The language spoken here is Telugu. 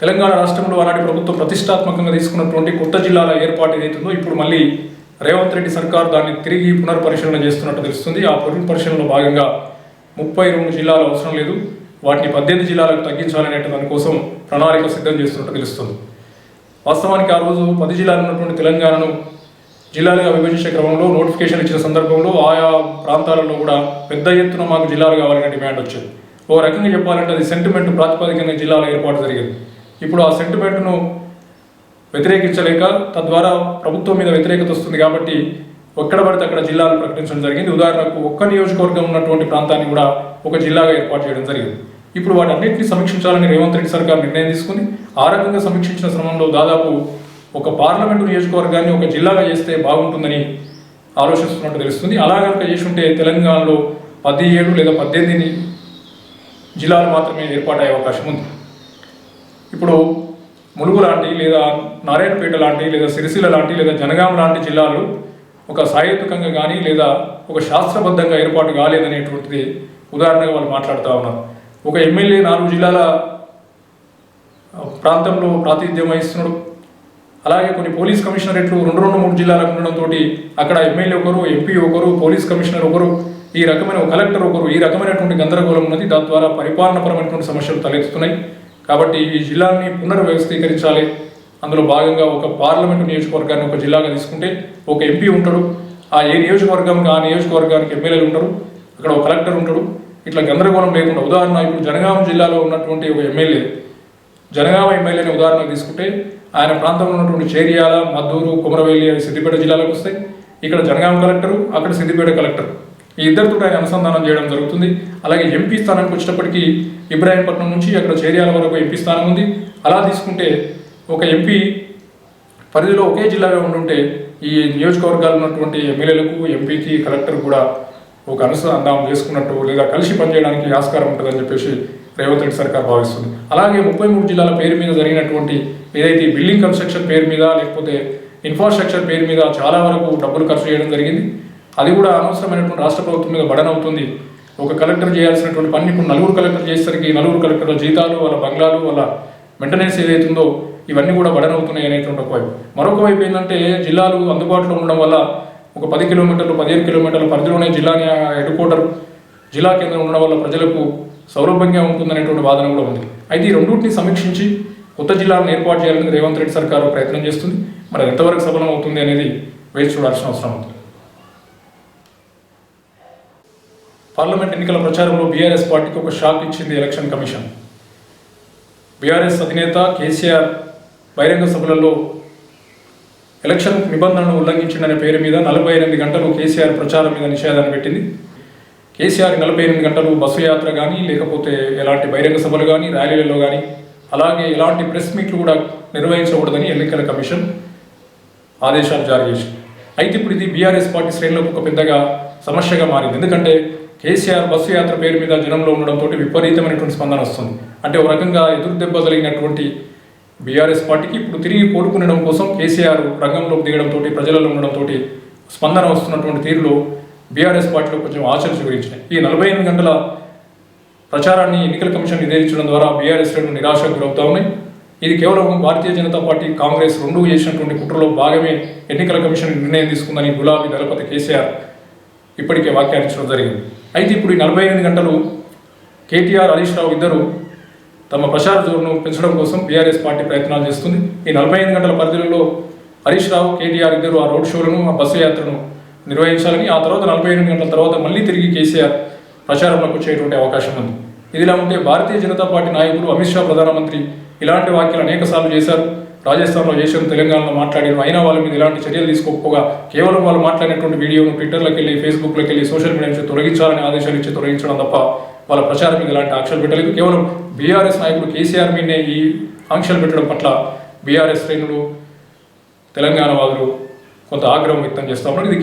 తెలంగాణ రాష్ట్రంలో ఆనాటి ప్రభుత్వం ప్రతిష్టాత్మకంగా తీసుకున్నటువంటి కొత్త జిల్లాల ఏర్పాటు ఏదైతుందో ఇప్పుడు మళ్ళీ రేవంత్ రెడ్డి సర్కార్ దాన్ని తిరిగి పునర్పరిశీలన చేస్తున్నట్టు తెలుస్తుంది. ఆ పునర్పరిశీలనలో భాగంగా 32 జిల్లాలు అవసరం లేదు, వాటిని 18 జిల్లాలకు తగ్గించాలనే దానికోసం ప్రణాళిక సిద్ధం చేస్తున్నట్టు తెలుస్తుంది. వాస్తవానికి ఆ రోజు 10 జిల్లాలు ఉన్నటువంటి తెలంగాణను జిల్లాలుగా విభజించే క్రమంలో నోటిఫికేషన్ ఇచ్చిన సందర్భంలో ఆయా ప్రాంతాలలో కూడా పెద్ద ఎత్తున మాకు జిల్లాలు కావాలనే డిమాండ్ వచ్చింది. ఓ రకంగా చెప్పాలంటే అది సెంటిమెంట్ ప్రాతిపదికన జిల్లాల ఏర్పాటు జరిగింది. ఇప్పుడు ఆ సెంటిమెంట్ను వ్యతిరేకించలేక తద్వారా ప్రభుత్వం మీద వ్యతిరేకత వస్తుంది కాబట్టి ఎక్కడ పడితే అక్కడ జిల్లాలు ప్రకటించడం జరిగింది. ఉదాహరణకు ఒక్క నియోజకవర్గం ఉన్నటువంటి ప్రాంతాన్ని కూడా ఒక జిల్లాగా ఏర్పాటు చేయడం జరిగింది. ఇప్పుడు వాటన్నింటినీ సమీక్షించాలని రేవంత్ రెడ్డి సర్కార్ నిర్ణయం తీసుకుని ఆ రకంగా సమీక్షించిన క్రమంలో దాదాపు ఒక పార్లమెంటు నియోజకవర్గాన్ని ఒక జిల్లాగా చేస్తే బాగుంటుందని ఆలోచిస్తున్నట్టు తెలుస్తుంది. అలా కనుక చేసుంటే తెలంగాణలో 17 లేదా 18 జిల్లాలు మాత్రమే ఏర్పాటయ్యే అవకాశం ఉంది. ఇప్పుడు ములుగు లాంటి లేదా నారాయణపేట లాంటి లేదా సిరిసిల్ల లాంటి లేదా జనగాం లాంటి జిల్లాలు ఒక సాయుధకంగా కానీ లేదా ఒక శాస్త్రబద్ధంగా ఏర్పాటు కాలేదనేటువంటిది ఉదాహరణగా వాళ్ళు మాట్లాడుతూ ఉన్నారు. ఒక ఎమ్మెల్యే 4 జిల్లాల ప్రాంతంలో ప్రాతినిధ్యం వహిస్తున్నాడు. అలాగే కొన్ని పోలీస్ కమిషనరేట్లు 2-3 జిల్లాలకు ఉండడంతో అక్కడ ఎమ్మెల్యే ఒకరు, ఎంపీ ఒకరు, పోలీస్ కమిషనర్ ఒకరు, ఈ రకమైన కలెక్టర్ ఒకరు, ఈ రకమైనటువంటి గందరగోళం ఉన్నది. దాని ద్వారా పరిపాలనపరమైనటువంటి సమస్యలు తలెత్తుతున్నాయి. కాబట్టి ఈ జిల్లాని పునర్వ్యవస్థీకరించాలి. అందులో భాగంగా ఒక పార్లమెంటు నియోజకవర్గాన్ని ఒక జిల్లాగా తీసుకుంటే ఒక ఎంపీ ఉంటాడు, ఆ నియోజకవర్గానికి ఎమ్మెల్యేలు ఉంటారు, అక్కడ ఒక కలెక్టర్ ఉంటాడు. ఇట్లా గందరగోళం లేకుండా ఉదాహరణ ఇప్పుడు జనగాం జిల్లాలో ఉన్నటువంటి ఒక ఎమ్మెల్యే, జనగామ ఎమ్మెల్యేని ఉదాహరణకు తీసుకుంటే ఆయన ప్రాంతంలో ఉన్నటువంటి చేరియాల, మద్దూరు, కుమరవెల్లి అవి సిద్దిపేట జిల్లాలకు వస్తాయి. ఇక్కడ జనగాం కలెక్టరు, అక్కడ సిద్దిపేట కలెక్టర్, ఈ ఇద్దరితో ఆయన అనుసంధానం చేయడం జరుగుతుంది. అలాగే ఎంపీ స్థానానికి వచ్చేటప్పటికి ఇబ్రాహీంపట్నం నుంచి అక్కడ చేరియాల వరకు ఎంపీ స్థానం ఉంది. అలా తీసుకుంటే ఒక ఎంపీ పరిధిలో ఒకే జిల్లాగా ఉంటుంటే ఈ నియోజకవర్గాలు ఉన్నటువంటి ఎమ్మెల్యేలకు, ఎంపీకి, కలెక్టర్ కూడా ఒక అనుసంధానం చేసుకున్నట్టు లేదా కలిసి పనిచేయడానికి ఆస్కారం ఉంటుందని చెప్పేసి రేవంత్ రెడ్డి సర్కార్ భావిస్తుంది. అలాగే 33 జిల్లాల పేరు మీద జరిగినటువంటి ఏదైతే బిల్డింగ్ కన్స్ట్రక్షన్ పేరు మీద లేకపోతే ఇన్ఫ్రాస్ట్రక్చర్ పేరు మీద చాలా వరకు డబ్బులు ఖర్చు చేయడం జరిగింది. అది కూడా అనవసరమైనటువంటి రాష్ట్ర ప్రభుత్వం మీద బడన్ అవుతుంది. ఒక కలెక్టర్ చేయాల్సినటువంటి పని ఇప్పుడు 4 కలెక్టర్ చేసేసరికి 4 కలెక్టర్ల జీతాలు, వాళ్ళ బంగ్లాలు, వాళ్ళ మెయింటెనెన్స్ ఏదైతుందో ఇవన్నీ కూడా బడన్ అవుతున్నాయి అనేటువంటి ఒక వైపు. మరొక వైపు ఏంటంటే జిల్లాలు అందుబాటులో ఉండడం వల్ల ఒక 10 కిలోమీటర్లు 15 కిలోమీటర్ల పరిధిలోనే జిల్లాని హెడ్ క్వార్టర్ జిల్లా కేంద్రం ఉండడం వల్ల ప్రజలకు సౌలభ్యంగా ఉంటుందనేటువంటి వాదన కూడా ఉంది. అయితే ఈ రెండింటిని సమీక్షించి కొత్త జిల్లాలను ఏర్పాటు చేయాలని రేవంత్ రెడ్డి సర్కారు ప్రయత్నం చేస్తుంది. మరి ఎంతవరకు సఫలం అవుతుంది అనేది వేచి చూడాల్సిన అవసరం ఉంది. పార్లమెంట్ ఎన్నికల ప్రచారంలో బీఆర్ఎస్ పార్టీకి ఒక షాక్ ఇచ్చింది ఎలక్షన్ కమిషన్. బీఆర్ఎస్ అధినేత కేసీఆర్ బహిరంగ సభలలో ఎలక్షన్ నిబంధనలను ఉల్లంఘించిందనే పేరు మీద 48 గంటలు కేసీఆర్ ప్రచారం మీద నిషేధాన్ని పెట్టింది. కేసీఆర్ 48 గంటలు బస్సు యాత్ర కానీ లేకపోతే ఎలాంటి బహిరంగ సభలు కానీ ర్యాలీలలో కానీ అలాగే ఎలాంటి ప్రెస్ మీట్లు కూడా నిర్వహించకూడదని ఎన్నికల కమిషన్ ఆదేశాలు జారీ చేసింది. అయితే ఇప్పుడు ఇది బీఆర్ఎస్ పార్టీ శ్రేణులకు ఒక పెద్దగా సమస్యగా మారింది. ఎందుకంటే కేసీఆర్ బస్సు యాత్ర పేరు మీద జనంలో ఉండడంతో విపరీతమైనటువంటి స్పందన వస్తుంది. అంటే ఒక రకంగా ఎదురు దెబ్బ కలిగినటువంటి బీఆర్ఎస్ పార్టీకి ఇప్పుడు తిరిగి కోలుకునడం కోసం కేసీఆర్ రంగంలోకి దిగడంతో ప్రజలలో ఉండడంతో స్పందన వస్తున్నటువంటి తీరులో బీఆర్ఎస్ పార్టీలో కొంచెం ఆశలు చిగురించినాయి. ఈ 48 గంటల ప్రచారాన్ని ఎన్నికల కమిషన్ నిషేధించడం ద్వారా బీఆర్ఎస్ శ్రేణులు నిరాశకు గురవుతా ఉన్నాయి. ఇది కేవలం భారతీయ జనతా పార్టీ, కాంగ్రెస్ రెండూ చేసినటువంటి కుట్రలో భాగమే ఎన్నికల కమిషన్ నిర్ణయం తీసుకుందని గులాబీ దళపతి కేసీఆర్ ఇప్పటికే వ్యాఖ్యానించడం జరిగింది. అయితే ఇప్పుడు ఈ 48 గంటలు కేటీఆర్, హరీష్ రావు ఇద్దరు తమ ప్రచార జోరును పెంచడం కోసం బీఆర్ఎస్ పార్టీ ప్రయత్నాలు చేస్తుంది. ఈ 48 గంటల పరిధిలో హరీష్ రావు, కేటీఆర్ ఇద్దరు ఆ రోడ్ షోలను, ఆ బస్సు యాత్రను నిర్వహించాలని, ఆ తర్వాత 48 గంటల తర్వాత మళ్ళీ తిరిగి కేసీఆర్ ప్రచారంలోకి వచ్చేటువంటి అవకాశం ఉంది. ఇదిలా ఉంటే భారతీయ జనతా పార్టీ నాయకులు అమిత్ షా ప్రధానమంత్రి ఇలాంటి వ్యాఖ్యలు అనేక సార్లు చేశారు. రాజస్థాన్లో చేశారు, తెలంగాణలో మాట్లాడారు. అయినా వాళ్ళ మీద ఇలాంటి చర్యలు తీసుకోకపోగా కేవలం వాళ్ళు మాట్లాడినటువంటి వీడియోను ట్విట్టర్లోకి వెళ్ళి, ఫేస్బుక్లోకి వెళ్ళి, సోషల్ మీడియా నుంచి తొలగించాలని ఆదేశాలు ఇచ్చి తొలగించడం తప్ప వాళ్ళ ప్రచారం మీద ఎలాంటి ఆంక్షలు పెట్టలేదు. కేవలం బీఆర్ఎస్ నాయకులు కేసీఆర్ మీదనే ఈ ఆంక్షలు పెట్టడం పట్ల బీఆర్ఎస్ శ్రేణులు, తెలంగాణ వాదులు కొంత ఆగ్రహం వ్యక్తం చేస్తూ ఉన్నారు. ఇది